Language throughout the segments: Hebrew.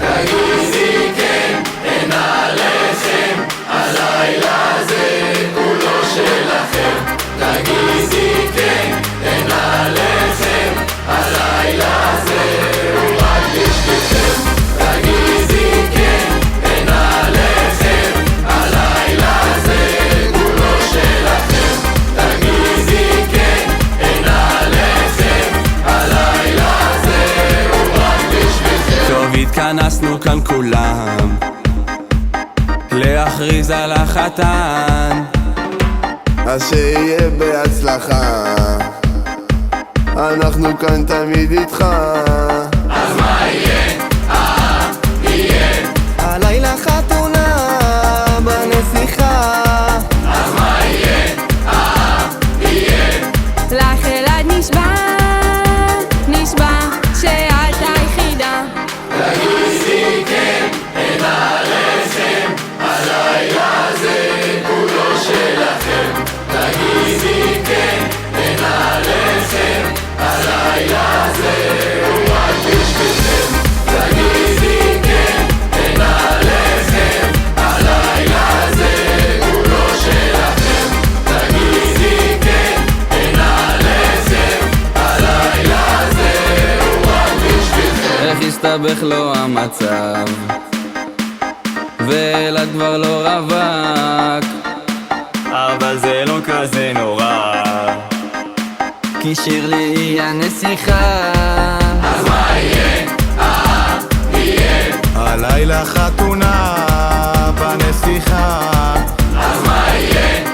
תגידי כן, אין עליכם, הלילה הזה כולו שלכם. תגידי כן, אין עליכם, הלילה הזה הוא רק בשבילכם. תגידי כן, אין עליכם, הלילה הזה כולו שלכם. תגידי כן, אין עליכם, הלילה הזה הוא רק בשבילכם. טוב, התכנסנו כאן כולם להכריז על החתן, אז שיהיה בהצלחה, אנחנו כאן תמיד איתך. אז מה יהיה? יהיה. הלילה חתונה בנסיכה, אז מה יהיה? יהיה. לך אלעד נשבע, נשבע שאת היחידה. תגידי כן, אין עליכם, הלילה הזה כולו שלכם. תגידי כן, אין עליכם, הלילה הזה הוא רק בשבילכם. תגידי כן, אין עליכם, הלילה הזה כולו שלכם. תגידי כן, אין עליכם, הלילה הזה הוא רק בשבילכם. איך הסתבך לו המצב ואלעד כבר לא רווק, אבל זה לא כזה נורא, כי שירלי היא הנסיכה. אז מה יהיה? יהיה. הלילה חתונה בנסיכה, אז מה יהיה?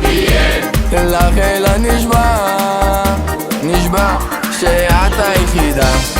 יהיה. לך אלעד נשבע, נשבע שאת היחידה.